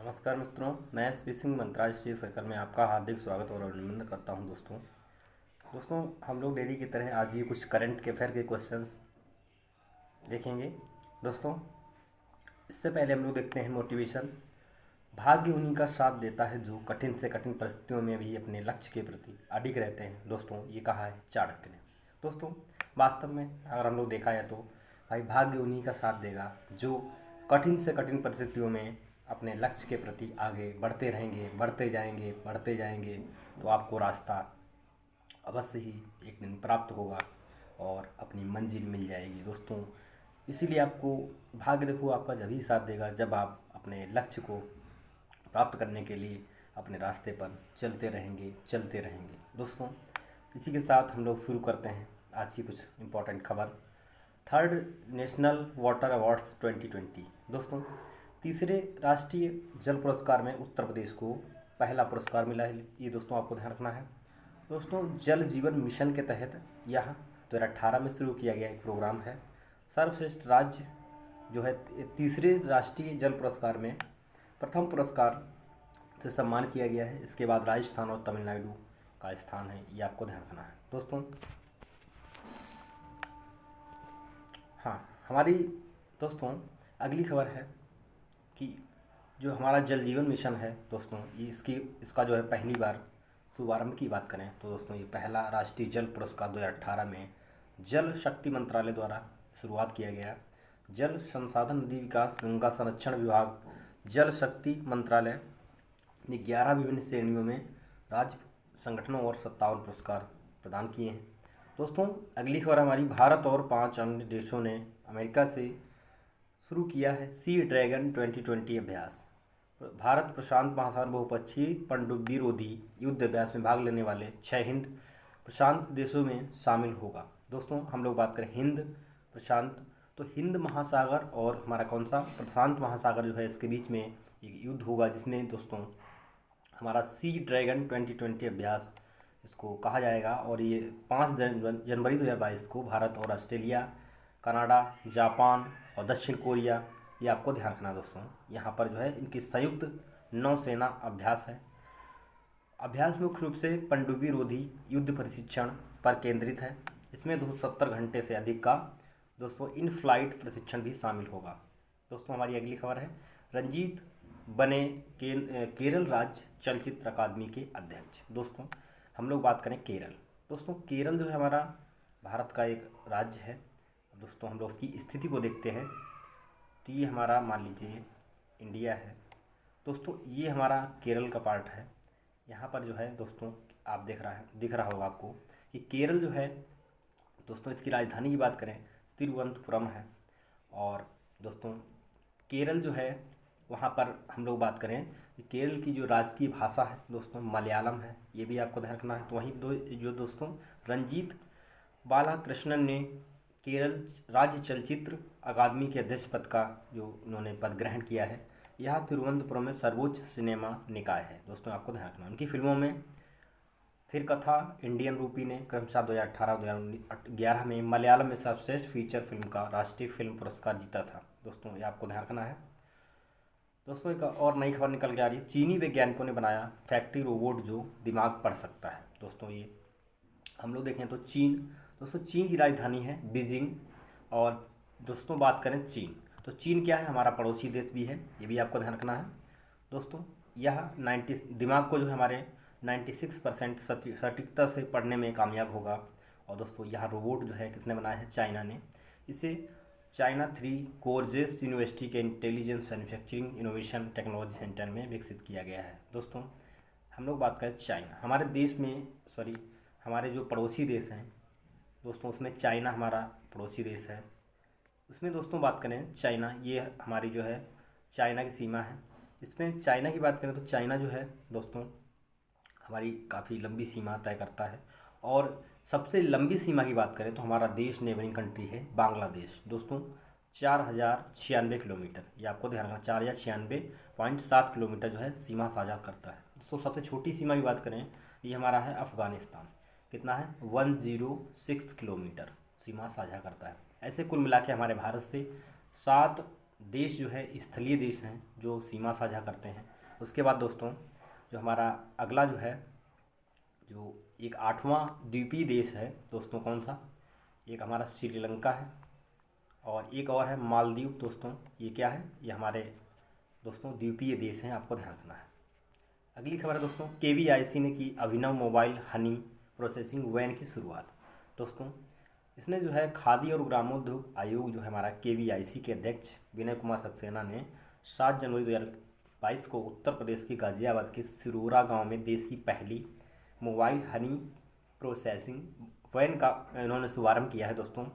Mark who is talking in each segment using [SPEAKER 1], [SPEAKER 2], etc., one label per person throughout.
[SPEAKER 1] नमस्कार मित्रों, मैं एस पी सिंह मंत्रालय सर्कल में आपका हार्दिक स्वागत और अभिनंदन करता हूं। दोस्तों हम लोग डेली की तरह आज भी कुछ करंट के अफेयर के क्वेश्चंस देखेंगे। दोस्तों इससे पहले हम लोग देखते हैं मोटिवेशन। भाग्य उन्हीं का साथ देता है जो कठिन से कठिन परिस्थितियों में भी अपने लक्ष्य के प्रति अडिग रहते हैं। दोस्तों ये कहा है चाणक्य ने। दोस्तों वास्तव में अगर हम लोग देखा जाए तो भाई भाग्य उन्हीं का साथ देगा जो कठिन से कठिन परिस्थितियों में अपने लक्ष्य के प्रति आगे बढ़ते रहेंगे, बढ़ते जाएंगे तो आपको रास्ता अवश्य ही एक दिन प्राप्त होगा और अपनी मंजिल मिल जाएगी। दोस्तों इसीलिए आपको भाग्य देखो आपका जब ही साथ देगा जब आप अपने लक्ष्य को प्राप्त करने के लिए अपने रास्ते पर चलते रहेंगे। दोस्तों इसी के साथ हम लोग शुरू करते हैं आज की कुछ इम्पोर्टेंट खबर। Third national water awards 2020। दोस्तों तीसरे राष्ट्रीय जल पुरस्कार में उत्तर प्रदेश को पहला पुरस्कार मिला है। ये दोस्तों आपको ध्यान रखना है। दोस्तों जल जीवन मिशन के तहत यह 2018 में शुरू किया गया एक प्रोग्राम है। सर्वश्रेष्ठ राज्य जो है तीसरे राष्ट्रीय जल पुरस्कार में प्रथम पुरस्कार से सम्मान किया गया है। इसके बाद राजस्थान और तमिलनाडु का स्थान है, ये आपको ध्यान रखना है। दोस्तों हाँ हमारी दोस्तों अगली खबर है कि जो हमारा जल जीवन मिशन है दोस्तों ये इसका जो है पहली बार शुभारंभ की बात करें तो दोस्तों ये पहला राष्ट्रीय जल पुरस्कार 2018 में जल शक्ति मंत्रालय द्वारा शुरुआत किया गया। जल संसाधन नदी विकास गंगा संरक्षण विभाग जल शक्ति मंत्रालय ने 11 विभिन्न श्रेणियों में राज्य संगठनों और 57 पुरस्कार प्रदान किए हैं। दोस्तों अगली खबर हमारी भारत और 5 अन्य देशों ने अमेरिका से शुरू किया है सी ड्रैगन 2020 अभ्यास। भारत प्रशांत महासागर बहुपक्षीय पनडुब्बी रोधी युद्ध अभ्यास में भाग लेने वाले 6 हिंद प्रशांत देशों में शामिल होगा। दोस्तों हम लोग बात करें हिंद प्रशांत तो हिंद महासागर और हमारा कौन सा प्रशांत महासागर जो है इसके बीच में एक युद्ध होगा जिसमें दोस्तों हमारा सी ड्रैगन 2020 अभ्यास इसको कहा जाएगा। और ये 5 जनवरी 2022 को भारत और ऑस्ट्रेलिया, कनाडा, जापान और दक्षिण कोरिया, ये आपको ध्यान रखना दोस्तों, यहाँ पर जो है इनकी संयुक्त नौसेना अभ्यास है। अभ्यास मुख्य रूप से पनडुब्बी रोधी युद्ध प्रशिक्षण पर केंद्रित है। इसमें 270 घंटे से अधिक का दोस्तों इन फ्लाइट प्रशिक्षण भी शामिल होगा। दोस्तों हमारी अगली खबर है रंजीत बने केरल राज्य चलचित्र अकादमी के अध्यक्ष। दोस्तों हम लोग बात करें केरल। दोस्तों केरल जो है हमारा भारत का एक राज्य है। दोस्तों हम लोग उसकी स्थिति को देखते हैं तो ये हमारा मान लीजिए इंडिया है। दोस्तों ये हमारा केरल का पार्ट है। यहाँ पर जो है दोस्तों आप दिख रहा होगा आपको कि केरल जो है दोस्तों इसकी राजधानी की बात करें तिरुवनंतपुरम है। और दोस्तों केरल जो है वहाँ पर हम लोग बात करें कि केरल की जो राजकीय भाषा है दोस्तों मलयालम है, ये भी आपको ध्यान रखना है। तो वहीं जो दोस्तों रंजीत बालाकृष्णन ने केरल राज्य चलचित्र अकादमी के अध्यक्ष पद का जो उन्होंने पद ग्रहण किया है, यह तिरुवनंतपुरम में सर्वोच्च सिनेमा निकाय है। दोस्तों आपको ध्यान रखना उनकी फिल्मों में थिरकथा इंडियन रूपी ने क्रमशः 2018-2011 में मलयालम में सर्वश्रेष्ठ फीचर फिल्म का राष्ट्रीय फिल्म पुरस्कार जीता था। दोस्तों ये आपको ध्यान रखना है। दोस्तों एक और नई खबर निकल के आ रही है, चीनी वैज्ञानिकों ने बनाया फैक्ट्री रोबोट जो दिमाग पढ़ सकता है। दोस्तों ये हम लोग देखें तो चीन की राजधानी है बीजिंग। और दोस्तों बात करें चीन तो चीन क्या है हमारा पड़ोसी देश भी है, ये भी आपको ध्यान रखना है। दोस्तों यह 90 दिमाग को जो है हमारे 96% सटीकता से पढ़ने में कामयाब होगा। और दोस्तों यह रोबोट जो है किसने बनाया है, चाइना ने। इसे चाइना 3 कोर्जेस यूनिवर्सिटी के intelligence manufacturing innovation technology centre में विकसित किया गया है। दोस्तों हम लोग बात करें चाइना हमारे देश में हमारे जो पड़ोसी देश हैं दोस्तों उसमें चाइना हमारा पड़ोसी देश है। उसमें दोस्तों बात करें चाइना, ये हमारी जो है चाइना की सीमा है। इसमें चाइना की बात करें तो चाइना जो है दोस्तों हमारी काफ़ी लंबी सीमा तय करता है। और सबसे लंबी सीमा की बात करें तो हमारा देश नेबरिंग कंट्री है बांग्लादेश। दोस्तों 4096 किलोमीटर, ये आपको ध्यान रखना 4096.7 किलोमीटर जो है सीमा साझा करता है। दोस्तों सबसे छोटी सीमा की बात करें ये हमारा है अफ़गानिस्तान, कितना है 106 किलोमीटर सीमा साझा करता है। ऐसे कुल मिला के हमारे भारत से 7 देश जो है स्थलीय देश हैं जो सीमा साझा करते हैं। उसके बाद दोस्तों जो हमारा अगला जो है, जो एक 8वां द्वीपीय देश है दोस्तों, कौन सा? एक हमारा श्रीलंका है और एक और है मालदीव दोस्तों। ये क्या है? ये हमारे दोस्तों द्वीपीय देश हैं, आपको ध्यान रखना है। अगली खबर है दोस्तों, केवीआईसी ने की अभिनव मोबाइल हनी प्रोसेसिंग वैन की शुरुआत। दोस्तों इसने जो है खादी और ग्रामोद्योग आयोग जो है हमारा केवीआईसी के अध्यक्ष विनय कुमार सक्सेना ने 7 जनवरी 2022 को उत्तर प्रदेश के गाजियाबाद के सिरोरा गांव में देश की पहली मोबाइल हनी प्रोसेसिंग वैन का इन्होंने शुभारंभ किया है दोस्तों।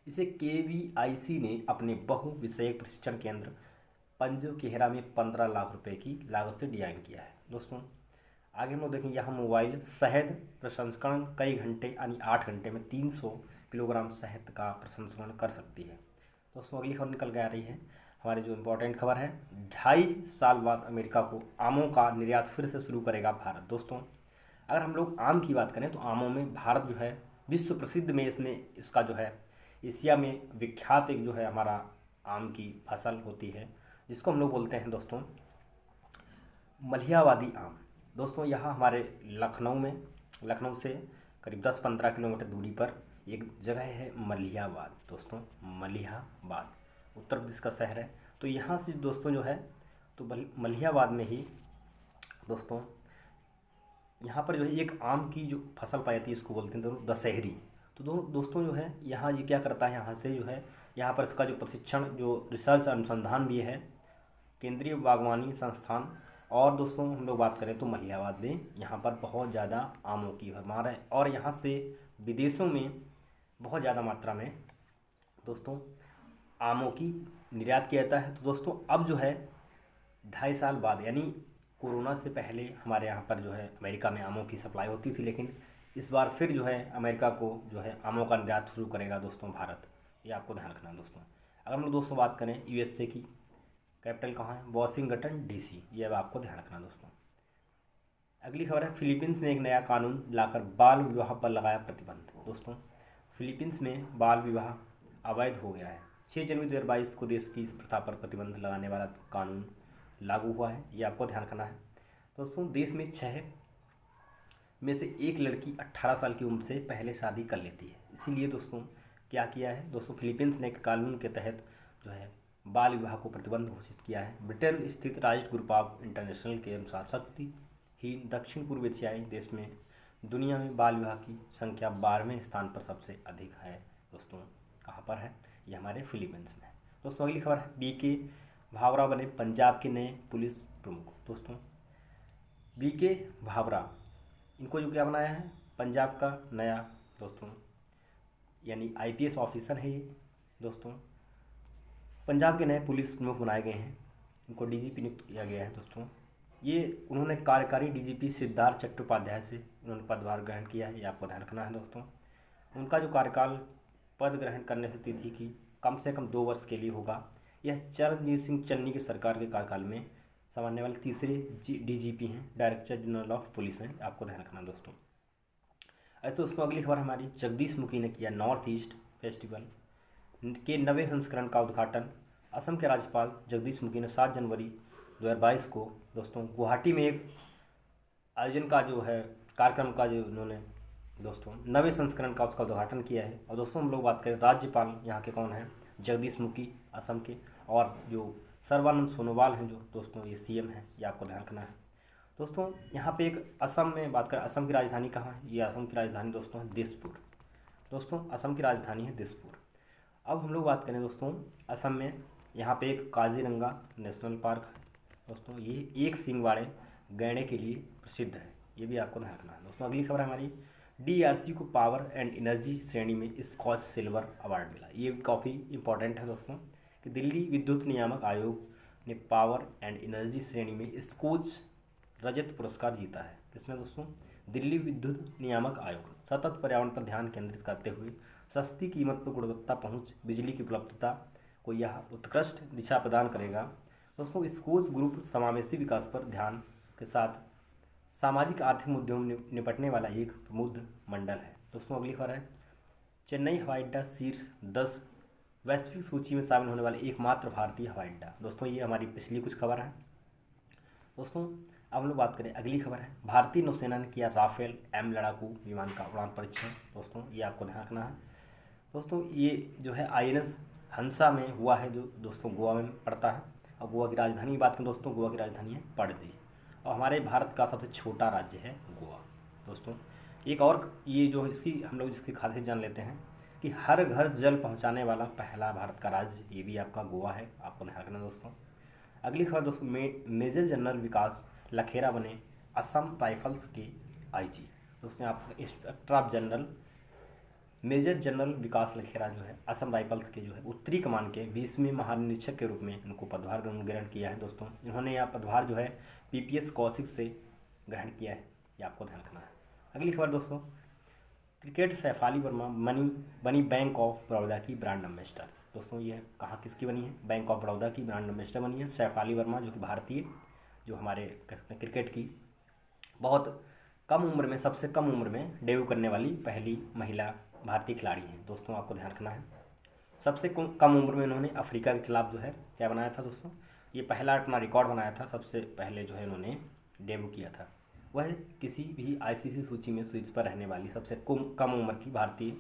[SPEAKER 1] इसे केवीआईसी ने अपने बहु विषयक प्रशिक्षण केंद्र पंजोकेहरा में 15 लाख रुपए की लागत से डिजाइन किया है दोस्तों। आगे हम लोग देखें, यह मोबाइल शहद प्रसंस्करण कई घंटे यानी 8 घंटे में 300 किलोग्राम शहद का प्रसंस्करण कर सकती है दोस्तों। अगली खबर निकल के आ रही है, हमारी जो इम्पोर्टेंट खबर है, 2.5 साल बाद अमेरिका को आमों का निर्यात फिर से शुरू करेगा भारत। दोस्तों अगर हम लोग आम की बात करें तो आमों में भारत जो है विश्व प्रसिद्ध में इसका जो है एशिया में विख्यात एक जो है हमारा आम की फसल होती है, जिसको हम लोग बोलते हैं दोस्तों मलिहाबादी आम। दोस्तों यहाँ हमारे लखनऊ से करीब 10-15 किलोमीटर दूरी पर एक जगह है मलिहाबाद दोस्तों। मलिहाबाद उत्तर प्रदेश का शहर है। तो यहाँ से दोस्तों जो है तो मलिहाबाद में ही दोस्तों यहाँ पर जो है एक आम की जो फसल पाई जाती है, इसको बोलते हैं दोस्तों दशहरी। तो दोस्तों जो है यहाँ ये क्या करता है, यहाँ से जो है यहाँ पर इसका जो प्रशिक्षण जो रिसर्च अनुसंधान भी है केंद्रीय बागवानी संस्थान। और दोस्तों हम लोग बात करें तो मलिहाबाद में यहाँ पर बहुत ज़्यादा आमों की भरमार है और यहाँ से विदेशों में बहुत ज़्यादा मात्रा में दोस्तों आमों की निर्यात किया जाता है। तो दोस्तों अब जो है 2.5 साल बाद यानी कोरोना से पहले हमारे यहाँ पर जो है अमेरिका में आमों की सप्लाई होती थी, लेकिन इस बार फिर जो है अमेरिका को जो है आमों का निर्यात शुरू करेगा दोस्तों भारत। ये आपको ध्यान रखना है दोस्तों। अगर हम लोग दोस्तों बात करें यूएसए की, कैपिटल कहाँ है? Washington DC. ये अब आपको ध्यान रखना दोस्तों। अगली खबर है, फिलीपींस ने एक नया कानून लाकर बाल विवाह पर लगाया प्रतिबंध। दोस्तों फिलीपींस में बाल विवाह अवैध हो गया है। 6 जनवरी 2022 को देश की इस प्रथा पर प्रतिबंध लगाने वाला कानून लागू हुआ है। ये आपको ध्यान रखना है दोस्तों। देश में 6 में से एक लड़की 18 साल की उम्र से पहले शादी कर लेती है। इसीलिए दोस्तों क्या किया है दोस्तों, फिलीपींस ने एक कानून के तहत जो है बाल विवाह को प्रतिबंध घोषित किया है। ब्रिटेन स्थित राष्ट्रीय ग्रुप ऑफ इंटरनेशनल के अनुसार शक्तिहीन दक्षिण पूर्व एशियाई देश में दुनिया में बाल विवाह की संख्या 12वें स्थान पर सबसे अधिक है दोस्तों। कहाँ पर है? ये हमारे फिलीपींस में। दोस्तों अगली खबर है, बीके भावरा बने पंजाब के नए पुलिस प्रमुख। दोस्तों बीके भावरा, इनको जो क्या बनाया है, पंजाब का नया दोस्तों यानी आईपीएस ऑफिसर है ये दोस्तों। पंजाब के नए पुलिस प्रमुख बनाए गए हैं, इनको डीजीपी नियुक्त किया गया है दोस्तों। ये उन्होंने कार्यकारी डीजीपी सिद्धार्थ चट्टोपाध्याय से उन्होंने पदभार ग्रहण किया है। ये आपको ध्यान रखना है दोस्तों। उनका जो कार्यकाल पद ग्रहण करने से तिथि की कम से कम 2 वर्ष के लिए होगा। यह चरणजीत सिंह चन्नी की सरकार के कार्यकाल में संभालने वाले तीसरे डीजीपी हैं, डायरेक्टर जनरल ऑफ पुलिस हैं। आपको ध्यान रखना दोस्तों। ऐसे दोस्तों अगली खबर हमारी, जगदीश मुखी ने किया नॉर्थ ईस्ट फेस्टिवल के 9वें संस्करण का उद्घाटन। असम के राज्यपाल जगदीश मुखी ने 7 जनवरी 2022 को दोस्तों गुवाहाटी में एक आयोजन का जो है कार्यक्रम का जो उन्होंने दोस्तों 9वें संस्करण का उसका उद्घाटन किया है। और दोस्तों हम लोग बात करें राज्यपाल यहाँ के कौन हैं, जगदीश मुखी असम के, और जो सर्बानंद सोनोवाल हैं जो दोस्तों ये सीएम हैं। ये आपको ध्यान रखना है दोस्तों। यहाँ पे एक असम में बात करें, असम की राजधानी कहाँ है? ये असम की राजधानी दोस्तों है दिसपुर। दोस्तों असम की राजधानी है दिसपुर। अब हम लोग बात करें दोस्तों असम में यहाँ पे एक काजीरंगा नेशनल पार्क है दोस्तों। ये एक सींग वाले गैंडे के लिए प्रसिद्ध है। ये भी आपको ध्यान रखना है दोस्तों। अगली खबर है हमारी, डीआरसी को पावर एंड एनर्जी श्रेणी में स्कॉच सिल्वर अवार्ड मिला। ये काफ़ी इंपॉर्टेंट है दोस्तों कि दिल्ली विद्युत नियामक आयोग ने पावर एंड एनर्जी श्रेणी में स्कॉच रजत पुरस्कार जीता है। किसने दोस्तों? दिल्ली विद्युत नियामक आयोग। सतत पर्यावरण पर ध्यान केंद्रित करते हुए सस्ती कीमत पर गुणवत्ता पहुंच बिजली की उपलब्धता को यह उत्कृष्ट दिशा प्रदान करेगा दोस्तों। स्कोच ग्रुप समावेशी विकास पर ध्यान के साथ सामाजिक आर्थिक मुद्दों में निपटने वाला एक प्रमुख मंडल है दोस्तों। अगली खबर है, चेन्नई हवाई अड्डा शीर्ष 10 वैश्विक सूची में शामिल होने वाला एकमात्र भारतीय हवाई अड्डा। दोस्तों ये हमारी पिछली कुछ खबर है। दोस्तों अब हम लोग बात करें, अगली खबर है, भारतीय नौसेना ने किया राफेल एम लड़ाकू विमान का उड़ान परीक्षण। दोस्तों ये आपको ध्यान रखना है। दोस्तों ये जो है INS हंसा में हुआ है, जो दोस्तों गोवा में पड़ता है। और गोवा की राजधानी की बात करें दोस्तों, गोवा की राजधानी है पणजी। और हमारे भारत का सबसे छोटा राज्य है गोवा। दोस्तों एक और ये जो इसकी हम लोग जिसकी खासियत जान लेते हैं कि हर घर जल पहुंचाने वाला पहला भारत का राज्य, ये भी आपका गोवा है, आपको ध्यान रखना दोस्तों। अगली खबर दोस्तों, मेजर जनरल विकास लखेरा बने असम राइफल्स के IG। दोस्तों आप inspector of general major general Vikas Lakhera जो है असम राइफल्स के जो है उत्तरी कमान के 20वें महानिरीक्षक के रूप में इनको पदभार ग्रहण किया है। दोस्तों इन्होंने यह पदभार जो है PPS कौशिक से ग्रहण किया है, ये आपको ध्यान रखना है। अगली खबर दोस्तों, क्रिकेट सैफाली वर्मा बनी बैंक ऑफ बड़ौदा की ब्रांड एम्बेसडर। दोस्तों ये कहाँ किसकी बनी है, बैंक ऑफ बड़ौदा की ब्रांड एम्बेसडर बनी है सैफाली वर्मा, जो कि भारतीय जो हमारे कहते हैं क्रिकेट की बहुत कम उम्र में, सबसे कम उम्र में डेब्यू करने वाली पहली महिला भारतीय खिलाड़ी हैं। दोस्तों आपको ध्यान रखना है, सबसे कम उम्र में इन्होंने अफ्रीका के खिलाफ जो है क्या बनाया था दोस्तों, ये पहला अपना रिकॉर्ड बनाया था, सबसे पहले जो है इन्होंने डेब्यू किया था। वह किसी भी ICC सूची में शीर्ष पर रहने वाली सबसे कम उम्र की भारतीय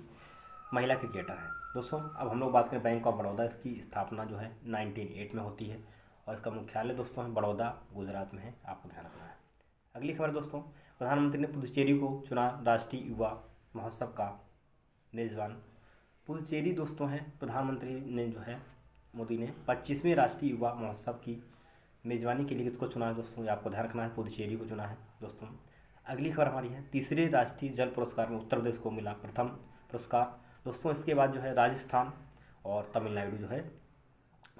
[SPEAKER 1] महिला क्रिकेटर है। दोस्तों अब हम लोग बात करें बैंक ऑफ बड़ौदा, इसकी स्थापना जो है 1908 में होती है और इसका मुख्यालय दोस्तों है बड़ौदा, गुजरात में है, आपको ध्यान रखना है। अगली खबर दोस्तों, प्रधानमंत्री ने पुदुचेरी को चुना राष्ट्रीय युवा महोत्सव का मेज़बान। पुदुचेरी दोस्तों है, प्रधानमंत्री ने जो है मोदी ने 25वें राष्ट्रीय युवा महोत्सव की मेज़बानी के लिए किसको चुना है दोस्तों, ये आपको ध्यान रखना है, पुदुचेरी को चुना है। दोस्तों अगली खबर हमारी है, तीसरे राष्ट्रीय जल पुरस्कार में उत्तर प्रदेश को मिला प्रथम पुरस्कार। दोस्तों इसके बाद जो है राजस्थान और तमिलनाडु जो है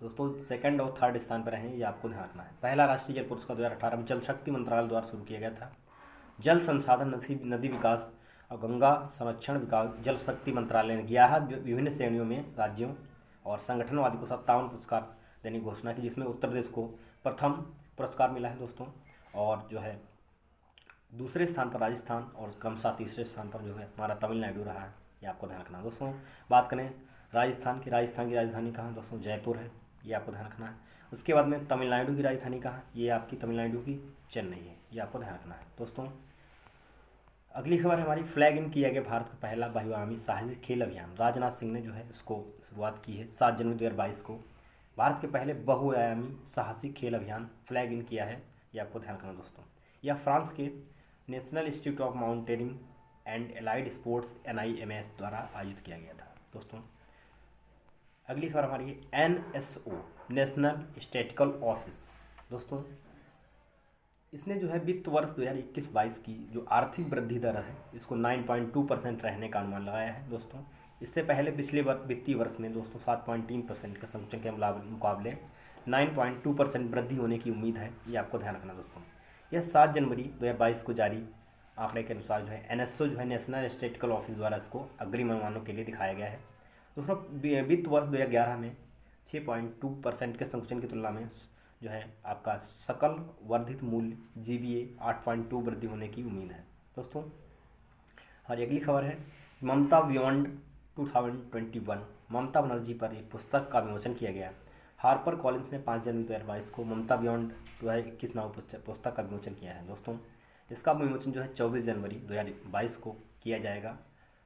[SPEAKER 1] दोस्तों सेकंड और थर्ड स्थान पर हैं, ये आपको ध्यान रखना है। पहला राष्ट्रीय जल पुरस्कार 2018 में जल शक्ति मंत्रालय द्वारा शुरू किया गया था। जल संसाधन नदी विकास और गंगा संरक्षण विकास जल शक्ति मंत्रालय ने 11 विभिन्न श्रेणियों में राज्यों और संगठनवादी को 57 पुरस्कार देने की घोषणा की, जिसमें उत्तर प्रदेश को प्रथम पुरस्कार मिला है दोस्तों, और जो है दूसरे स्थान पर राजस्थान और क्रमशः तीसरे स्थान पर जो है हमारा तमिलनाडु रहा है, ये आपको ध्यान रखना है। दोस्तों बात करें राजस्थान की राजधानी कहाँ दोस्तों, जयपुर है, ये आपको ध्यान रखना है। उसके बाद में तमिलनाडु की राजधानी कहाँ, ये आपकी तमिलनाडु की चेन्नई है, ये आपको ध्यान रखना है। दोस्तों अगली खबर हमारी, फ्लैग इन किया गया भारत का पहला बहुआयामी साहसिक खेल अभियान। राजनाथ सिंह ने जो है इसको शुरुआत की है 7 जनवरी 2022 को। भारत के पहले बहुआयामी साहसिक खेल अभियान फ्लैग इन किया है, ये आपको ध्यान रखना दोस्तों। यह फ्रांस के national institute of mountaineering and allied sports NIMS द्वारा आयोजित किया गया था। दोस्तों अगली खबर हमारी है NSO नेशनल स्टैटिस्टिकल ऑफिस। दोस्तों इसने जो है वित्त वर्ष 2021-22 की जो आर्थिक वृद्धि दर है इसको 9.2% रहने का अनुमान लगाया है। दोस्तों इससे पहले पिछले वित्तीय वर्ष में दोस्तों 7.3% के संरचना के मुकाबले 9.2% वृद्धि होने की उम्मीद है, ये आपको ध्यान रखना दोस्तों। यह 7 जनवरी 2022 को जारी आंकड़े के अनुसार जो है NSO जो है नेशनल स्टैटिस्टिकल ऑफिस द्वारा इसको अग्रिम अनुमानों के लिए दिखाया गया है। दोस्तों वित्त वर्ष 2011 में 6.2% के संकुचन की तुलना में जो है आपका सकल वर्धित मूल्य GVA 8.2 वृद्धि होने की उम्मीद है दोस्तों। और अगली खबर है, ममता बियॉन्ड 2021 ममता बनर्जी पर एक पुस्तक का विमोचन किया गया। हार्पर कॉलिंस ने 5 जनवरी 2022 को ममता बियॉन्ड 2021 नाम पुस्तक का विमोचन किया है। दोस्तों इसका विमोचन जो है 24 जनवरी 2022 को किया जाएगा,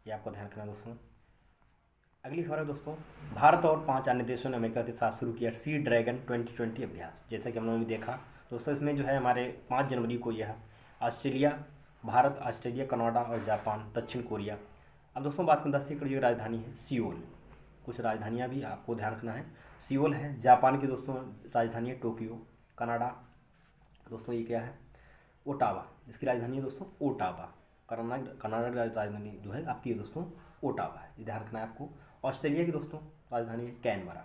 [SPEAKER 1] ये आपको ध्यान रखना दोस्तों। अगली खबर है दोस्तों, भारत और 5 अन्य देशों ने अमेरिका के साथ शुरू किया सी ड्रैगन 2020 अभ्यास। जैसा कि हम लोगों ने देखा दोस्तों, इसमें जो है हमारे 5 जनवरी को यह भारत, ऑस्ट्रेलिया, कनाडा और जापान, दक्षिण कोरिया। अब दोस्तों बात करें 10 एकड़ की राजधानी है सियोल। कुछ राजधानियाँ भी आपको ध्यान रखना है, सियोल है, जापान की दोस्तों राजधानी है टोक्यो, कनाडा दोस्तों ये क्या है ओटावा, जिसकी राजधानी है दोस्तों ओटावा। कनाडा की राजधानी जो है आपकी दोस्तों ओटावा है, ये ध्यान रखना है आपको। ऑस्ट्रेलिया की दोस्तों राजधानी है कैनबरा,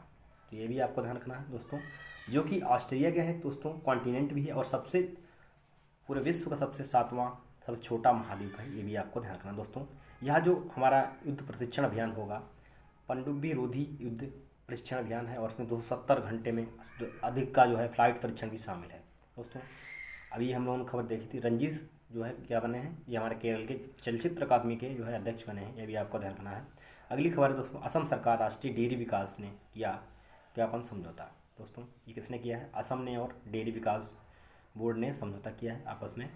[SPEAKER 1] तो ये भी आपको ध्यान रखना है दोस्तों, जो कि ऑस्ट्रेलिया क्या है दोस्तों कॉन्टिनेंट भी है और सबसे पूरे विश्व का सबसे 7वां सबसे छोटा महाद्वीप है, ये भी आपको ध्यान रखना दोस्तों। यहाँ जो हमारा युद्ध प्रशिक्षण अभियान होगा पनडुब्बी रोधी युद्ध प्रशिक्षण अभियान है, और उसमें 270 घंटे में अधिक का जो है फ्लाइट परीक्षण भी शामिल है दोस्तों। अभी हम लोगों ने खबर देखी थी, रंजीत जो है क्या बने हैं, ये हमारे केरल के चलचित्र अकादमी के जो है अध्यक्ष बने हैं, ये भी आपको ध्यान रखना है। अगली खबर है दोस्तों, असम सरकार राष्ट्रीय डेयरी विकास ने किया ज्ञापन समझौता। दोस्तों ये किसने किया है, असम ने और डेयरी विकास बोर्ड ने समझौता किया है आपस में।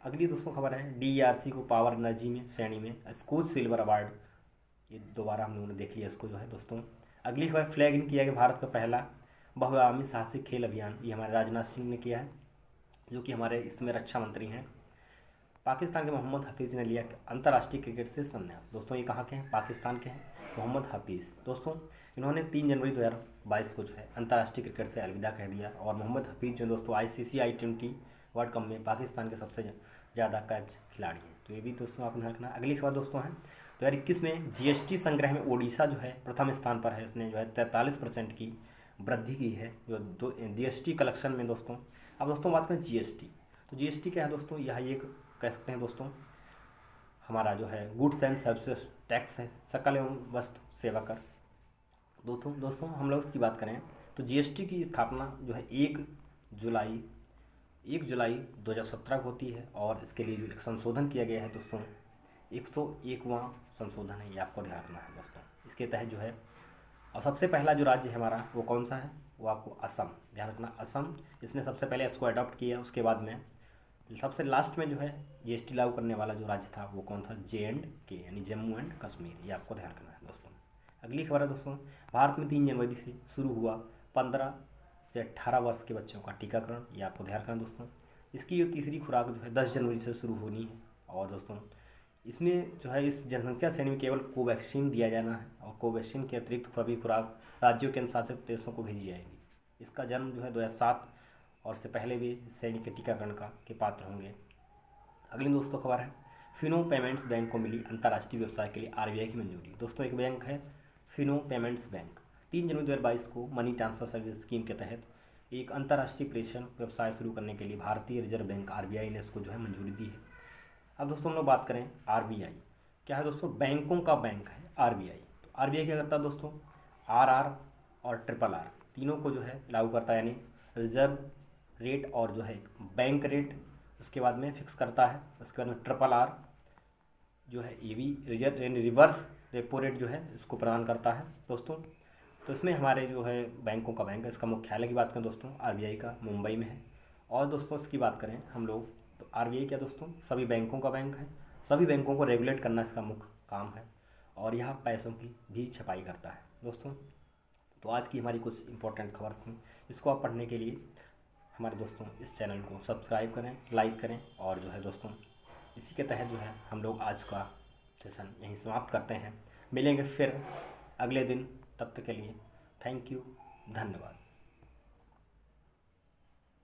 [SPEAKER 1] अगली दोस्तों खबर है DERC को पावर एनर्जी में श्रेणी में स्कोच सिल्वर अवार्ड, ये दोबारा हम लोगों ने देख लिया इसको जो है दोस्तों। अगली खबर फ्लैग इन किया कि भारत का पहला बहुआयामी साहसिक खेल अभियान, ये हमारे राजनाथ सिंह ने किया है, जो कि हमारे इसमें रक्षा मंत्री हैं। पाकिस्तान के मोहम्मद हफीज़ ने लिया अंतर्राष्ट्रीय क्रिकेट से संन्यास। दोस्तों ये कहाँ के हैं? पाकिस्तान के हैं मोहम्मद हफीज़। दोस्तों इन्होंने 3 जनवरी 2022 को जो है अंतर्राष्ट्रीय क्रिकेट से अलविदा कह दिया। और मोहम्मद हफीज़ जो दोस्तों ICC I20 वर्ल्ड कप में पाकिस्तान के सबसे ज़्यादा कैच खिलाड़ी हैं। तो ये भी दोस्तों आपको ध्यान रखना। अगली खबर दोस्तों है 2021 में GST संग्रह में ओडिशा जो है प्रथम स्थान पर है। इसने जो है 43% की वृद्धि की है जो GST कलेक्शन में दोस्तों। अब दोस्तों बात करें GST, तो GST क्या है दोस्तों? यह एक कह सकते हैं दोस्तों हमारा जो है गुड्स एंड सर्विसेज टैक्स है, सकल एवं वस्तु सेवा कर। दोस्तों हम लोग इसकी बात करें तो GST की स्थापना जो है 1 जुलाई 2017 को होती है। और इसके लिए जो एक संशोधन किया गया है दोस्तों 101वां संशोधन है, ये आपको ध्यान रखना है दोस्तों। इसके तहत जो है और सबसे पहला जो राज्य है हमारा वो कौन सा है? वो आपको असम, ध्यान रखना असम, इसने सबसे पहले इसको अडॉप्ट किया। उसके बाद में सबसे लास्ट में जो है GST लागू करने वाला जो राज्य था वो कौन था? J&K यानी जम्मू एंड कश्मीर, ये आपको ध्यान रखना है दोस्तों। अगली खबर है दोस्तों भारत में 3 जनवरी से शुरू हुआ 15 से 18 वर्ष के बच्चों का टीकाकरण, ये आपको ध्यान रखना दोस्तों। इसकी जो तीसरी खुराक जो है 10 जनवरी से शुरू होनी है। और दोस्तों इसमें जो है इस जनसंख्या श्रेणी में केवल कोवैक्सीन दिया जाना है और कोवैक्सीन के अतिरिक्त सभी खुराक राज्यों के अनुशासित प्रदेशों को भेजी जाएगी। इसका जन्म जो है 2007 और से पहले भी इस श्रेणी के टीकाकरण का के पात्र होंगे। अगली दोस्तों खबर है फिनो पेमेंट्स बैंक को मिली अंतर्राष्ट्रीय व्यवसाय के लिए RBI की मंजूरी। दोस्तों एक बैंक है फिनो पेमेंट्स बैंक, 3 जनवरी 2022 को मनी ट्रांसफर सर्विस स्कीम के तहत एक अंतर्राष्ट्रीय प्रेषण व्यवसाय शुरू करने के लिए भारतीय रिजर्व बैंक RBI ने इसको जो है मंजूरी दी है। अब दोस्तों हम लोग बात करें RBI क्या है दोस्तों? बैंकों का बैंक है RBI। तो RBI क्या करता है दोस्तों? RR और RRR तीनों को जो है लागू करता है, यानी रिजर्व रेट और जो है बैंक रेट उसके बाद में फिक्स करता है। उसके बाद में RRR जो है ये भी रिवर्स रेपो रेट जो है इसको प्रदान करता है दोस्तों। तो इसमें हमारे जो है बैंकों का बैंक है, इसका मुख्यालय की बात करें दोस्तों RBI का मुंबई में है। और दोस्तों इसकी बात करें हम लोग तो RBI क्या दोस्तों? सभी बैंकों का बैंक है, सभी बैंकों को रेगुलेट करना इसका मुख्य काम है और यहाँ पैसों की भी छपाई करता है दोस्तों। तो आज की हमारी कुछ इंपॉर्टेंट खबर थी, इसको आप पढ़ने के लिए हमारे दोस्तों इस चैनल को सब्सक्राइब करें, लाइक करें। और जो है दोस्तों इसी के तहत जो है हम लोग आज का सेशन यहीं समाप्त करते हैं। मिलेंगे फिर अगले दिन, तब तक के लिए थैंक यू, धन्यवाद।